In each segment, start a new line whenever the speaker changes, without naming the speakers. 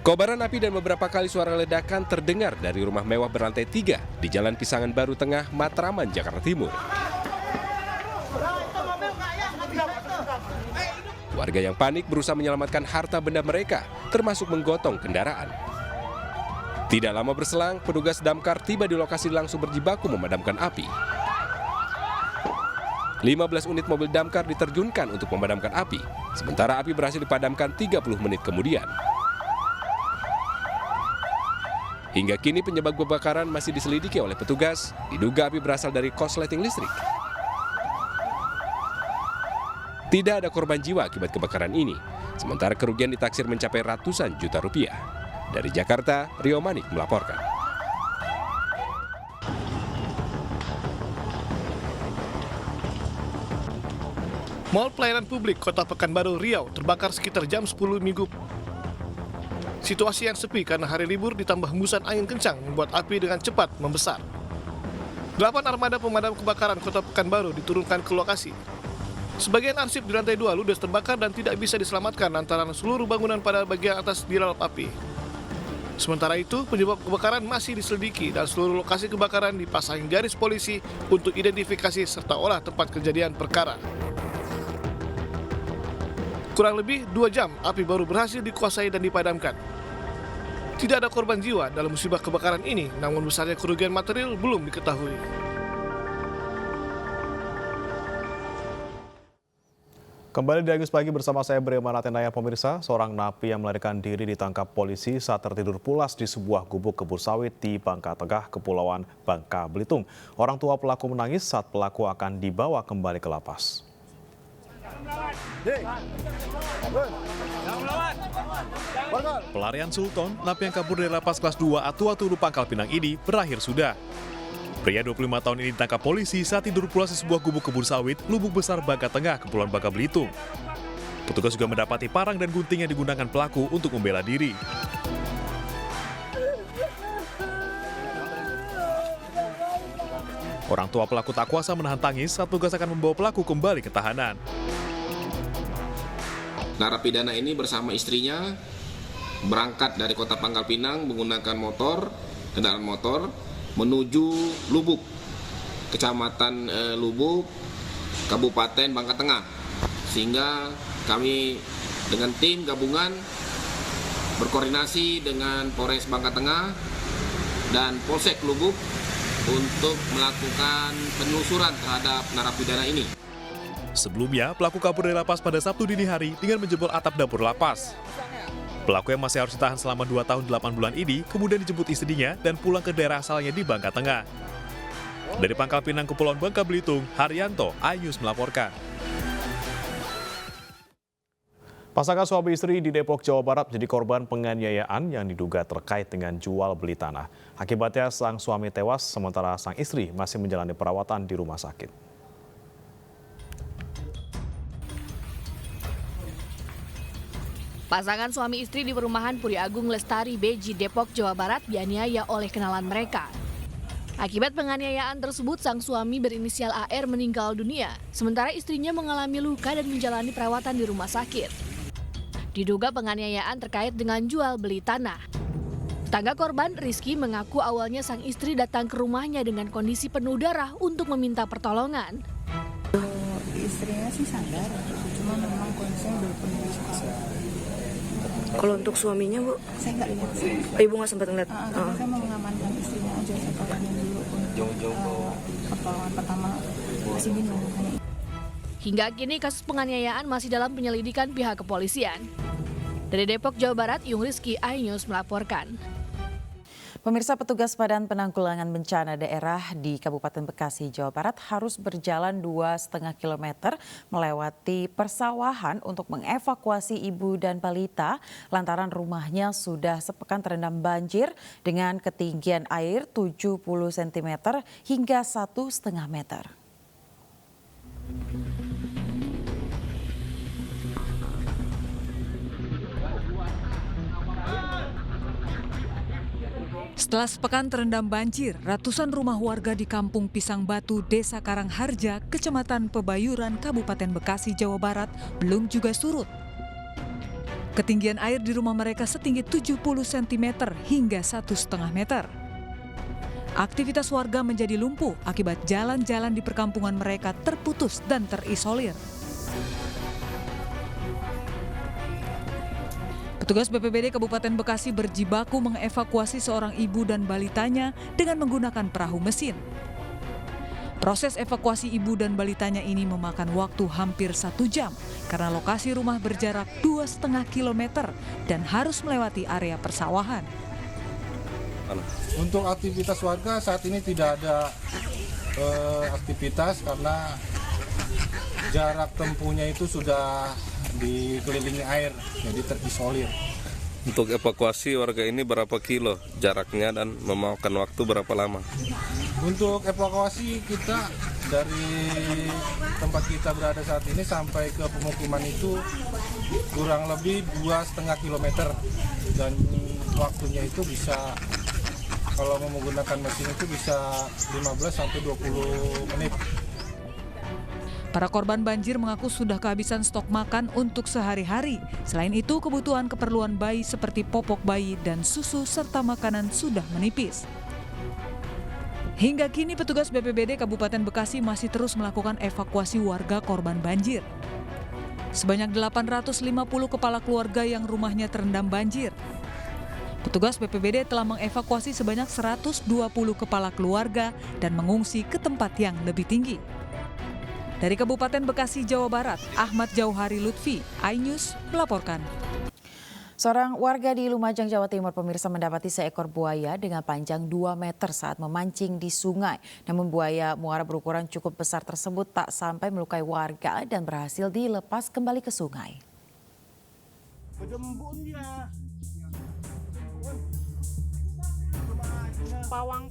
Kobaran api dan beberapa kali suara ledakan terdengar dari rumah mewah berlantai 3 di Jalan Pisangan Baru Tengah, Matraman, Jakarta Timur. Warga yang panik berusaha menyelamatkan harta benda mereka, termasuk menggotong kendaraan. Tidak lama berselang, petugas damkar tiba di lokasi langsung berjibaku memadamkan api. 15 unit mobil damkar diterjunkan untuk memadamkan api, sementara api berhasil dipadamkan 30 menit kemudian. Hingga kini penyebab kebakaran masih diselidiki oleh petugas, diduga api berasal dari korsleting listrik. Tidak ada korban jiwa akibat kebakaran ini, sementara kerugian ditaksir mencapai ratusan juta rupiah. Dari Jakarta, Rio Manik melaporkan.
Mal pelayanan publik Kota Pekanbaru, Riau terbakar sekitar jam 10 Minggu. Situasi yang sepi karena hari libur ditambah hembusan angin kencang membuat api dengan cepat membesar. 8 armada pemadam kebakaran Kota Pekanbaru diturunkan ke lokasi. Sebagian arsip di lantai 2 ludes terbakar dan tidak bisa diselamatkan lantaran seluruh bangunan pada bagian atas dilalap api. Sementara itu, penyebab kebakaran masih diselidiki dan seluruh lokasi kebakaran dipasangi garis polisi untuk identifikasi serta olah tempat kejadian perkara. Kurang lebih 2 jam, api baru berhasil dikuasai dan dipadamkan. Tidak ada korban jiwa dalam musibah kebakaran ini, namun besarnya kerugian material belum diketahui.
Kembali di Agus Pagi bersama saya Brio Manatendaya. Pemirsa, seorang napi yang melarikan diri ditangkap polisi saat tertidur pulas di sebuah gubuk kebun sawit di Bangka Tengah, Kepulauan Bangka Belitung. Orang tua pelaku menangis saat pelaku akan dibawa kembali ke lapas. Pelarian Sultan, napi yang kabur dari lapas kelas 2 Atu-Atu Pangkal Pinang ini berakhir sudah. Pria 25 tahun ini ditangkap polisi saat tidur pulas di sebuah gubuk kebun sawit, Lubuk Besar, Bangka Tengah, Kepulauan Bangka Belitung. Petugas juga mendapati parang dan gunting yang digunakan pelaku untuk membela diri. Orang tua pelaku tak kuasa menahan tangis saat petugas akan membawa pelaku kembali ke tahanan.
Narapidana ini bersama istrinya berangkat dari Kota Pangkal Pinang menggunakan kendaraan motor, menuju Lubuk, Kecamatan Lubuk, Kabupaten Bangka Tengah. Sehingga kami dengan tim gabungan berkoordinasi dengan Polres Bangka Tengah dan Polsek Lubuk untuk melakukan penelusuran terhadap narapidana ini.
Sebelumnya, pelaku kabur dari lapas pada Sabtu dini hari dengan menjebol atap dapur lapas. Pelaku yang masih harus ditahan selama 2 tahun 8 bulan ini kemudian dijemput istrinya dan pulang ke daerah asalnya di Bangka Tengah. Dari Pangkal Pinang, Kepulauan Bangka Belitung, Haryanto, iNews melaporkan. Pasangan suami istri di Depok, Jawa Barat jadi korban penganiayaan yang diduga terkait dengan jual beli tanah. Akibatnya sang suami tewas sementara sang istri masih menjalani perawatan di rumah sakit.
Pasangan suami istri di perumahan Puri Agung Lestari Beji, Depok, Jawa Barat dianiaya oleh kenalan mereka. Akibat penganiayaan tersebut, sang suami berinisial AR meninggal dunia, sementara istrinya mengalami luka dan menjalani perawatan di rumah sakit. Diduga penganiayaan terkait dengan jual beli tanah. Tetangga korban, Rizky, mengaku awalnya sang istri datang ke rumahnya dengan kondisi penuh darah untuk meminta pertolongan.
Istrinya sih sadar, cuma memang kondisinya belum penuh.
Kalau untuk suaminya, Bu?
Saya nggak lihat sih.
Ibu nggak sempat ngeliat?
Saya mau mengamankan istrinya aja, saya tolongin dulu untuk pertolongan pertama masih bingung.
Hingga kini kasus penganiayaan masih dalam penyelidikan pihak kepolisian. Dari Depok, Jawa Barat, Yung Rizky, iNews melaporkan.
Pemirsa, petugas Badan Penanggulangan Bencana Daerah di Kabupaten Bekasi, Jawa Barat harus berjalan 2,5 km melewati persawahan untuk mengevakuasi ibu dan balita lantaran rumahnya sudah sepekan terendam banjir dengan ketinggian air 70 cm hingga 1,5 meter.
Setelah sepekan terendam banjir, ratusan rumah warga di Kampung Pisang Batu, Desa Karangharja, Kecamatan Pebayuran, Kabupaten Bekasi, Jawa Barat belum juga surut. Ketinggian air di rumah mereka setinggi 70 cm hingga 1,5 meter. Aktivitas warga menjadi lumpuh akibat jalan-jalan di perkampungan mereka terputus dan terisolir. Petugas BPBD Kabupaten Bekasi berjibaku mengevakuasi seorang ibu dan balitanya dengan menggunakan perahu mesin. Proses evakuasi ibu dan balitanya ini memakan waktu hampir 1 jam karena lokasi rumah berjarak 2,5 km dan harus melewati area persawahan.
Untuk aktivitas warga saat ini tidak ada aktivitas karena jarak tempuhnya itu sudah dikelilingi air, jadi terisolir.
Untuk evakuasi warga ini berapa kilo jaraknya dan memakan waktu berapa lama?
Untuk evakuasi kita dari tempat kita berada saat ini sampai ke pemukiman itu kurang lebih 2,5 km dan waktunya itu bisa, kalau menggunakan mesin itu bisa 15-20 menit.
Para korban banjir mengaku sudah kehabisan stok makan untuk sehari-hari. Selain itu, kebutuhan keperluan bayi seperti popok bayi dan susu serta makanan sudah menipis. Hingga kini petugas BPBD Kabupaten Bekasi masih terus melakukan evakuasi warga korban banjir. Sebanyak 850 kepala keluarga yang rumahnya terendam banjir. Petugas BPBD telah mengevakuasi sebanyak 120 kepala keluarga dan mengungsi ke tempat yang lebih tinggi. Dari Kabupaten Bekasi, Jawa Barat, Ahmad Jauhari Lutfi, iNews melaporkan.
Seorang warga di Lumajang, Jawa Timur, pemirsa, mendapati seekor buaya dengan panjang 2 meter saat memancing di sungai. Namun buaya muara berukuran cukup besar tersebut tak sampai melukai warga dan berhasil dilepas kembali ke sungai.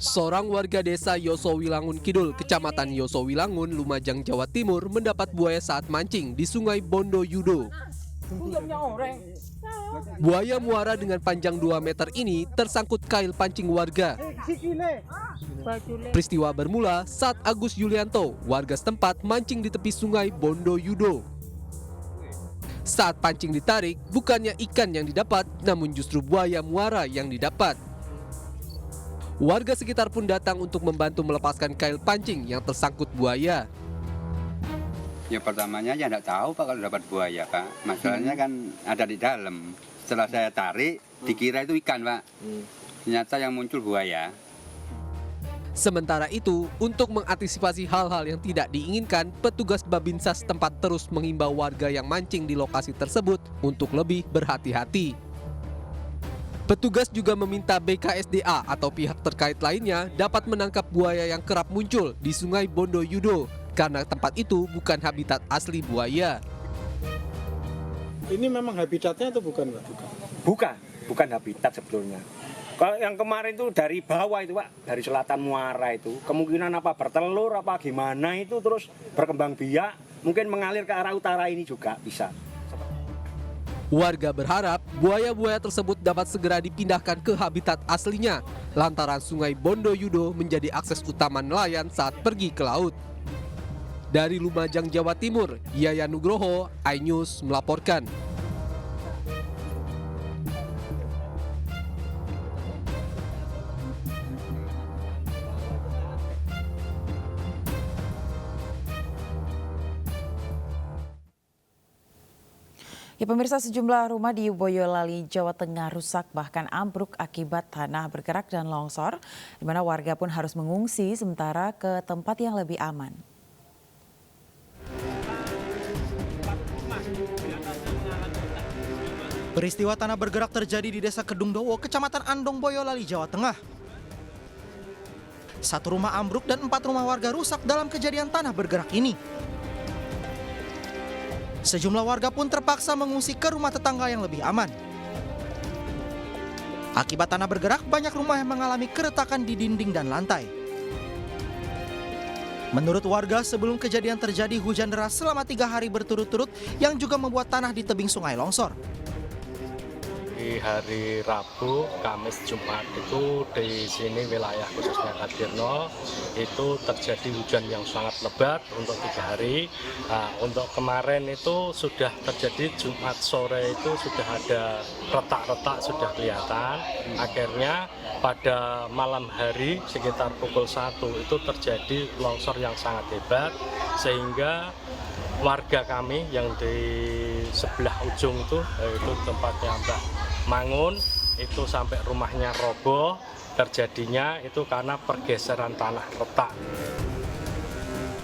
Seorang warga desa Yosowilangun Kidul, Kecamatan Yosowilangun, Lumajang, Jawa Timur mendapat buaya saat mancing di Sungai Bondo Yudo. Buaya muara dengan panjang 2 meter ini tersangkut kail pancing warga. Peristiwa bermula saat Agus Yulianto, warga setempat, mancing di tepi Sungai Bondo Yudo. Saat pancing ditarik, bukannya ikan yang didapat, namun justru buaya muara yang didapat. Warga sekitar pun datang untuk membantu melepaskan kail pancing yang tersangkut buaya.
Ya pertamanya ya tidak tahu Pak kalau dapat buaya Pak. Masalahnya kan ada di dalam. Setelah saya tarik, dikira itu ikan Pak. Ternyata yang muncul buaya.
Sementara itu, untuk mengantisipasi hal-hal yang tidak diinginkan, petugas Babinsa setempat terus mengimbau warga yang mancing di lokasi tersebut untuk lebih berhati-hati. Petugas juga meminta BKSDA atau pihak terkait lainnya dapat menangkap buaya yang kerap muncul di Sungai Bondo Yudo karena tempat itu bukan habitat asli buaya.
Ini memang habitatnya atau bukan, Pak? Bukan habitat sebetulnya. Kalau yang kemarin itu dari bawah itu, Pak, dari selatan muara itu, kemungkinan apa bertelur apa gimana itu terus berkembang biak, mungkin mengalir ke arah utara ini juga bisa.
Warga berharap buaya-buaya tersebut dapat segera dipindahkan ke habitat aslinya lantaran Sungai Bondo Yudo menjadi akses utama nelayan saat pergi ke laut. Dari Lumajang, Jawa Timur, Yaya Nugroho, iNews melaporkan.
Ya, pemirsa, sejumlah rumah di Boyolali, Jawa Tengah rusak bahkan ambruk akibat tanah bergerak dan longsor, di mana warga pun harus mengungsi sementara ke tempat yang lebih aman.
Peristiwa tanah bergerak terjadi di Desa Kedungdowo, Kecamatan Andong, Boyolali, Jawa Tengah. 1 rumah ambruk dan 4 rumah warga rusak dalam kejadian tanah bergerak ini. Sejumlah warga pun terpaksa mengungsi ke rumah tetangga yang lebih aman. Akibat tanah bergerak, banyak rumah yang mengalami keretakan di dinding dan lantai. Menurut warga, sebelum kejadian terjadi hujan deras selama 3 hari berturut-turut yang juga membuat tanah di tebing sungai longsor.
Di hari Rabu, Kamis, Jumat itu di sini wilayah khususnya Kadirno itu terjadi hujan yang sangat lebat untuk 3 hari. Nah, untuk kemarin itu sudah terjadi Jumat sore itu sudah ada retak-retak sudah kelihatan. Akhirnya pada malam hari sekitar pukul 1 itu terjadi longsor yang sangat hebat sehingga warga kami yang di sebelah ujung itu tempatnya Mbah Mangun itu sampai rumahnya roboh, terjadinya itu karena pergeseran tanah retak.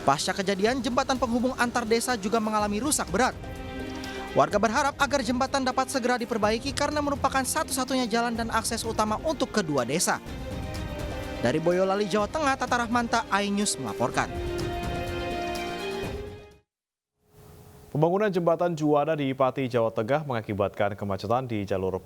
Pasca kejadian, jembatan penghubung antar desa juga mengalami rusak berat. Warga berharap agar jembatan dapat segera diperbaiki karena merupakan satu-satunya jalan dan akses utama untuk kedua desa. Dari Boyolali, Jawa Tengah, Tata Rahmanta, iNews melaporkan.
Pembangunan jembatan Juanda di Pati, Jawa Tengah mengakibatkan kemacetan di jalur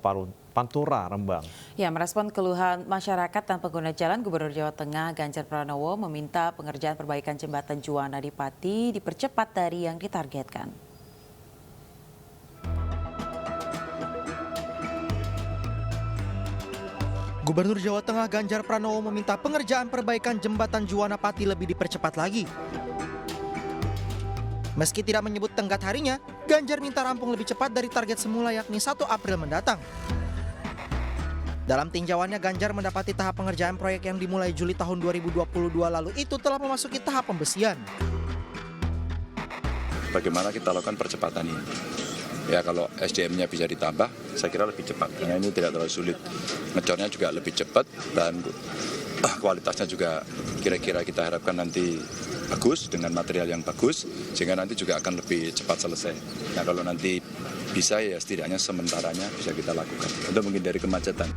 Pantura, Rembang.
Ya, merespon keluhan masyarakat dan pengguna jalan, Gubernur Jawa Tengah Ganjar Pranowo meminta pengerjaan perbaikan jembatan Juanda di Pati dipercepat dari yang ditargetkan.
Gubernur Jawa Tengah Ganjar Pranowo meminta pengerjaan perbaikan jembatan Juanda Pati lebih dipercepat lagi. Meski tidak menyebut tenggat harinya, Ganjar minta rampung lebih cepat dari target semula yakni 1 April mendatang. Dalam tinjauannya, Ganjar mendapati tahap pengerjaan proyek yang dimulai Juli tahun 2022 lalu itu telah memasuki tahap pembesian.
Bagaimana kita lakukan percepatan ini? Ya, kalau SDM-nya bisa ditambah, saya kira lebih cepat. Karena ini tidak terlalu sulit. Ngecornya juga lebih cepat dan kualitasnya juga kira-kira kita harapkan nanti bagus dengan material yang bagus sehingga nanti juga akan lebih cepat selesai. Nah, kalau nanti bisa ya setidaknya sementaranya bisa kita lakukan untuk menghindari kemacetan.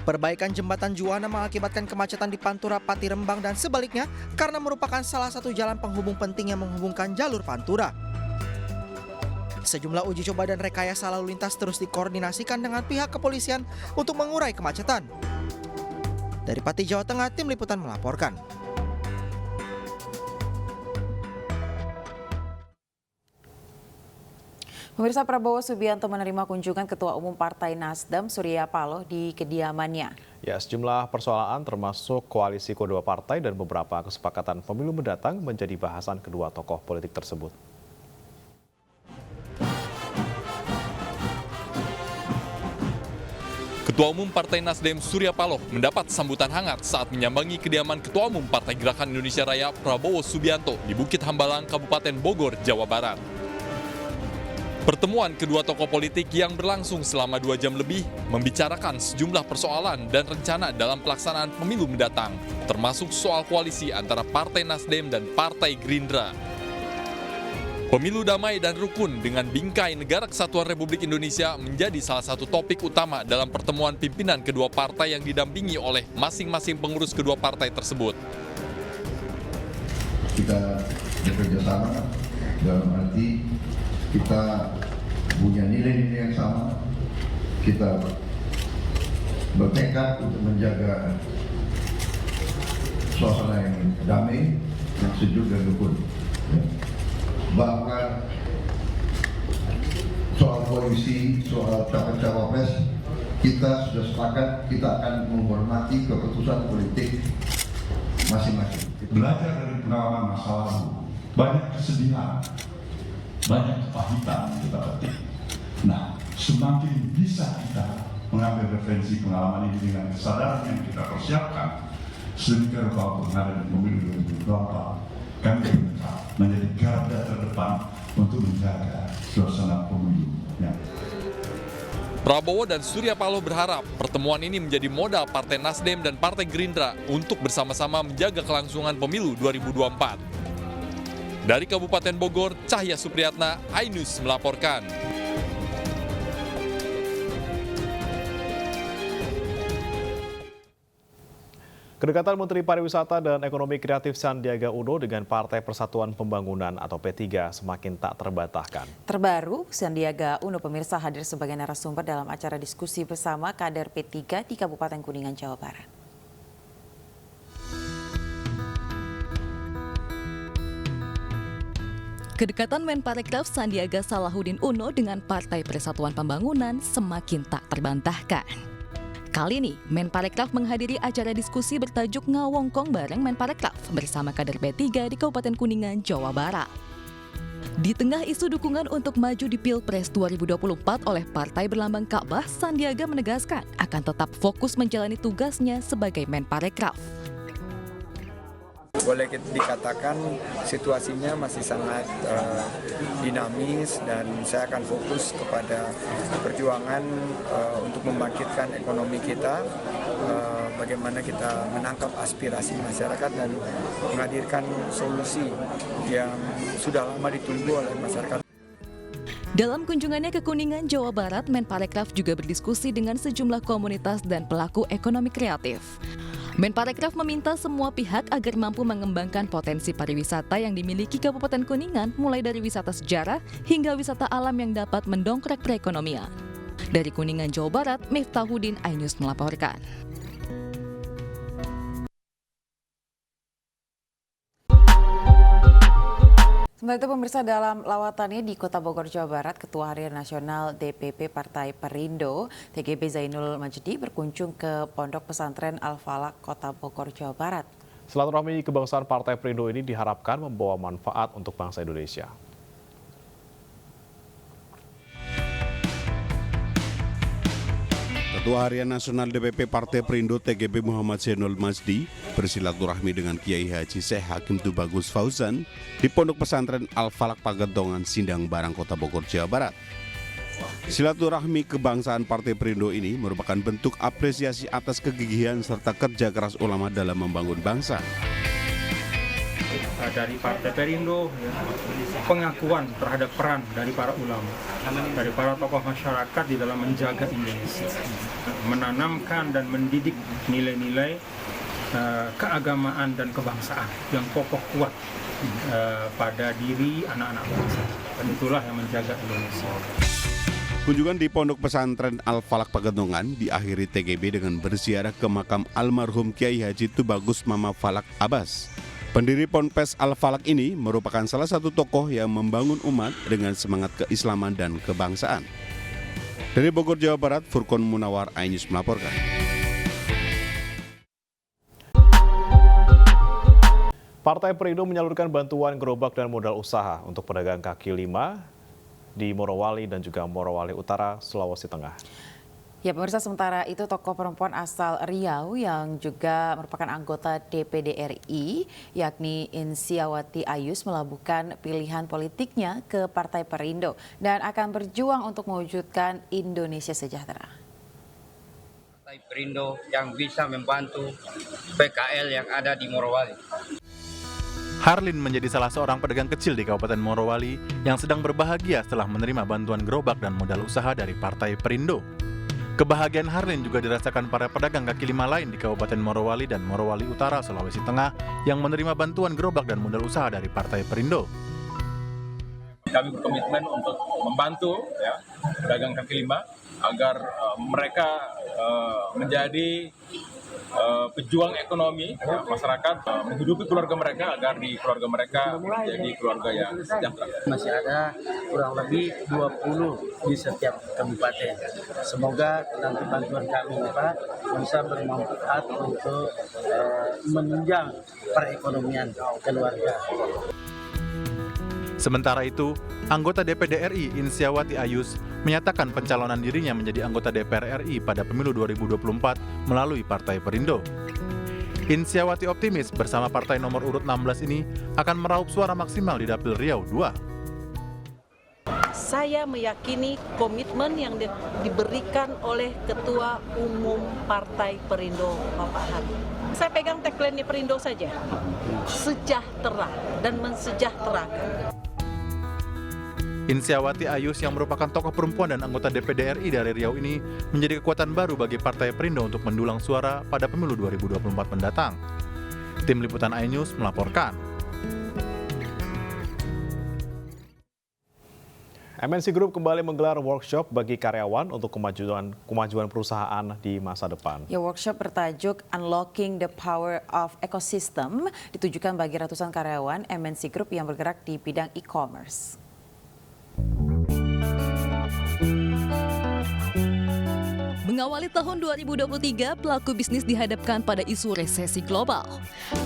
Perbaikan jembatan Juanda mengakibatkan kemacetan di Pantura, Pati, Rembang dan sebaliknya karena merupakan salah satu jalan penghubung penting yang menghubungkan jalur Pantura. Sejumlah uji coba dan rekayasa lalu lintas terus dikoordinasikan dengan pihak kepolisian untuk mengurai kemacetan. Dari Pati, Jawa Tengah, tim liputan melaporkan.
Pemirsa, Prabowo Subianto menerima kunjungan Ketua Umum Partai Nasdem Surya Paloh di kediamannya.
Ya, sejumlah persoalan termasuk koalisi kedua partai dan beberapa kesepakatan pemilu mendatang menjadi bahasan kedua tokoh politik tersebut.
Ketua Umum Partai Nasdem Surya Paloh mendapat sambutan hangat saat menyambangi kediaman Ketua Umum Partai Gerakan Indonesia Raya Prabowo Subianto di Bukit Hambalang, Kabupaten Bogor, Jawa Barat. Pertemuan kedua tokoh politik yang berlangsung selama 2 jam lebih membicarakan sejumlah persoalan dan rencana dalam pelaksanaan pemilu mendatang, termasuk soal koalisi antara Partai Nasdem dan Partai Gerindra. Pemilu damai dan rukun dengan bingkai Negara Kesatuan Republik Indonesia menjadi salah satu topik utama dalam pertemuan pimpinan kedua partai yang didampingi oleh masing-masing pengurus kedua partai tersebut.
Kita bekerja sama dalam arti kita punya nilai-nilai yang sama, kita bertekad untuk menjaga suasana yang damai, yang sejuk dan rukun. Bahkan soal koalisi, soal capres-cawapres, kita sudah sepakat kita akan menghormati keputusan politik masing-masing.
Belajar dari pengalaman masa lalu, banyak kesedihan, banyak kepahitan kita petik. Nah, semakin bisa kita mengambil referensi pengalaman ini dengan kesadaran yang kita persiapkan, sehingga bahwa penghadapan pemilu 2024 kami berusaha menjadi garda terdepan untuk menjaga suasana pemilu.
Prabowo dan Surya Paloh berharap pertemuan ini menjadi modal Partai Nasdem dan Partai Gerindra untuk bersama-sama menjaga kelangsungan pemilu 2024. Dari Kabupaten Bogor, Cahya Supriyatna, iNews melaporkan.
Kedekatan Menteri Pariwisata dan Ekonomi Kreatif Sandiaga Uno dengan Partai Persatuan Pembangunan atau P3 semakin tak terbantahkan.
Terbaru, Sandiaga Uno pemirsa hadir sebagai narasumber dalam acara diskusi bersama kader P3 di Kabupaten Kuningan, Jawa Barat.
Kedekatan Menparekraf Sandiaga Salahuddin Uno dengan Partai Persatuan Pembangunan semakin tak terbantahkan. Kali ini, Menparekraf menghadiri acara diskusi bertajuk Ngawongkong bareng Menparekraf bersama kader P3 di Kabupaten Kuningan, Jawa Barat. Di tengah isu dukungan untuk maju di Pilpres 2024 oleh partai berlambang Ka'bah, Sandiaga menegaskan akan tetap fokus menjalani tugasnya sebagai Menparekraf.
Boleh dikatakan situasinya masih sangat dinamis dan saya akan fokus kepada perjuangan untuk membangkitkan ekonomi kita, bagaimana kita menangkap aspirasi masyarakat dan menghadirkan solusi yang sudah lama ditunggu oleh masyarakat.
Dalam kunjungannya ke Kuningan, Jawa Barat, Menparekraf juga berdiskusi dengan sejumlah komunitas dan pelaku ekonomi kreatif. Menparekraf meminta semua pihak agar mampu mengembangkan potensi pariwisata yang dimiliki Kabupaten Kuningan, mulai dari wisata sejarah hingga wisata alam yang dapat mendongkrak perekonomian. Dari Kuningan, Jawa Barat, Miftahuddin, iNews melaporkan.
Sementara itu pemirsa, dalam lawatannya di Kota Bogor, Jawa Barat, Ketua Harian Nasional DPP Partai Perindo, TGB Zainul Majdi berkunjung ke Pondok Pesantren Al-Falaq, Kota Bogor, Jawa Barat.
Silaturahmi kebangsaan Partai Perindo ini diharapkan membawa manfaat untuk bangsa Indonesia.
Ketua Harian Nasional DPP Partai Perindo TGB Muhammad Zainul Majdi bersilaturahmi dengan Kiai Haji Syekh Hakim Tubagus Fauzan di Pondok Pesantren Al-Falaq Pagetongan, Sindang Barang, Kota Bogor, Jawa Barat. Silaturahmi kebangsaan Partai Perindo ini merupakan bentuk apresiasi atas kegigihan serta kerja keras ulama dalam membangun bangsa.
Dari Partai Perindo, pengakuan terhadap peran dari para ulama, dari para tokoh masyarakat di dalam menjaga Indonesia, menanamkan dan mendidik nilai-nilai keagamaan dan kebangsaan yang kokoh kuat pada diri anak-anak bangsa, dan itulah yang menjaga Indonesia.
Kunjungan di Pondok Pesantren Al-Falaq Pagetongan diakhiri TGB dengan berziarah ke makam almarhum Kiai Haji Tubagus Mama Falaq Abbas. Pendiri Ponpes Al-Falaq ini merupakan salah satu tokoh yang membangun umat dengan semangat keislaman dan kebangsaan. Dari Bogor, Jawa Barat, Furqon Munawar, iNews melaporkan.
Partai Perindo menyalurkan bantuan gerobak dan modal usaha untuk pedagang kaki lima di Morowali dan juga Morowali Utara, Sulawesi Tengah.
Ya pemirsa, sementara itu tokoh perempuan asal Riau yang juga merupakan anggota DPD RI yakni Insiawati Ayus melabuhkan pilihan politiknya ke Partai Perindo dan akan berjuang untuk mewujudkan Indonesia sejahtera.
Partai Perindo yang bisa membantu PKL yang ada di Morowali.
Harlin menjadi salah seorang pedagang kecil di Kabupaten Morowali yang sedang berbahagia setelah menerima bantuan gerobak dan modal usaha dari Partai Perindo. Kebahagiaan Harlin juga dirasakan para pedagang kaki lima lain di Kabupaten Morowali dan Morowali Utara, Sulawesi Tengah yang menerima bantuan gerobak dan modal usaha dari Partai Perindo.
Kami berkomitmen untuk membantu pedagang kaki lima agar mereka menjadi pejuang ekonomi masyarakat, menghidupi keluarga mereka agar di keluarga mereka menjadi keluarga yang sejahtera.
Masih ada kurang lebih 20 di setiap kabupaten. Semoga nanti bantuan kami Pak bisa bermanfaat untuk menunjang perekonomian keluarga.
Sementara itu, anggota DPD RI Insiawati Ayus menyatakan pencalonan dirinya menjadi anggota DPR RI pada pemilu 2024 melalui Partai Perindo. Insiawati optimis bersama partai nomor urut 16 ini akan meraup suara maksimal di Dapil Riau II.
Saya meyakini komitmen yang diberikan oleh Ketua Umum Partai Perindo, Bapak Hari. Saya pegang tagline Perindo saja, sejahtera dan mensejahterakan.
Insiawati Ayus yang merupakan tokoh perempuan dan anggota DPD RI dari Riau ini menjadi kekuatan baru bagi Partai Perindo untuk mendulang suara pada pemilu 2024 mendatang. Tim Liputan iNews melaporkan.
MNC Group kembali menggelar workshop bagi karyawan untuk kemajuan perusahaan di masa depan.
Ya, workshop bertajuk Unlocking the Power of Ecosystem ditujukan bagi ratusan karyawan MNC Group yang bergerak di bidang e-commerce.
Mengawali tahun 2023, pelaku bisnis dihadapkan pada isu resesi global.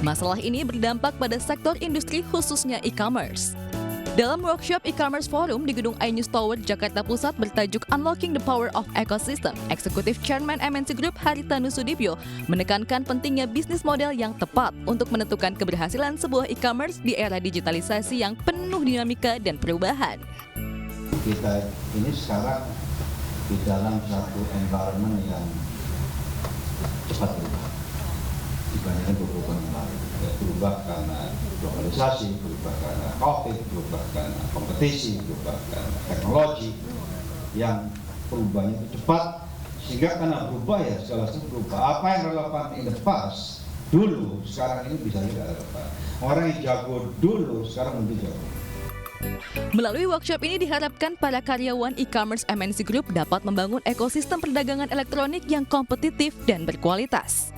Masalah ini berdampak pada sektor industri khususnya e-commerce. Dalam workshop e-commerce forum di gedung iNews Tower, Jakarta Pusat bertajuk Unlocking the Power of Ecosystem, Eksekutif Chairman MNC Group Haritanu Sudibyo menekankan pentingnya bisnis model yang tepat untuk menentukan keberhasilan sebuah e-commerce di era digitalisasi yang penuh dinamika dan perubahan.
Kita ini sekarang di dalam satu environment yang cepat berubah dibandingkan beberapa tahun lalu. Berubah karena globalisasi, berubah karena COVID, berubah karena kompetisi, berubah karena teknologi yang perubahannya itu cepat, sehingga karena berubah ya segala sesuatu berubah. Apa yang relevan in the past dulu sekarang ini bisa tidak relevan. Orang yang jago dulu sekarang mungkin jago.
Melalui workshop ini diharapkan para karyawan e-commerce MNC Group dapat membangun ekosistem perdagangan elektronik yang kompetitif dan berkualitas.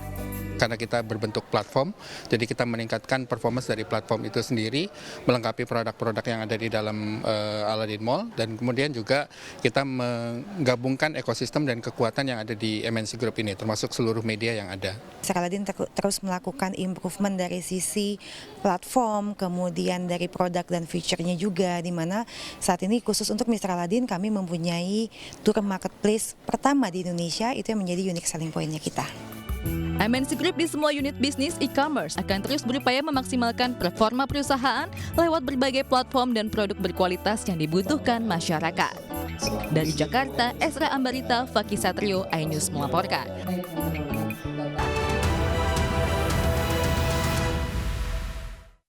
Karena kita berbentuk platform, jadi kita meningkatkan performance dari platform itu sendiri, melengkapi produk-produk yang ada di dalam Aladdin Mall, dan kemudian juga kita menggabungkan ekosistem dan kekuatan yang ada di MNC Group ini, termasuk seluruh media yang ada.
Aladdin terus melakukan improvement dari sisi platform, kemudian dari produk dan feature-nya juga, di mana saat ini khusus untuk Mr. Aladdin kami mempunyai tour marketplace pertama di Indonesia, itu yang menjadi unique selling point-nya kita.
MNC Group di semua unit bisnis e-commerce akan terus berupaya memaksimalkan performa perusahaan lewat berbagai platform dan produk berkualitas yang dibutuhkan masyarakat. Dari Jakarta, Esra Ambarita, Fakih Satrio, iNews melaporkan.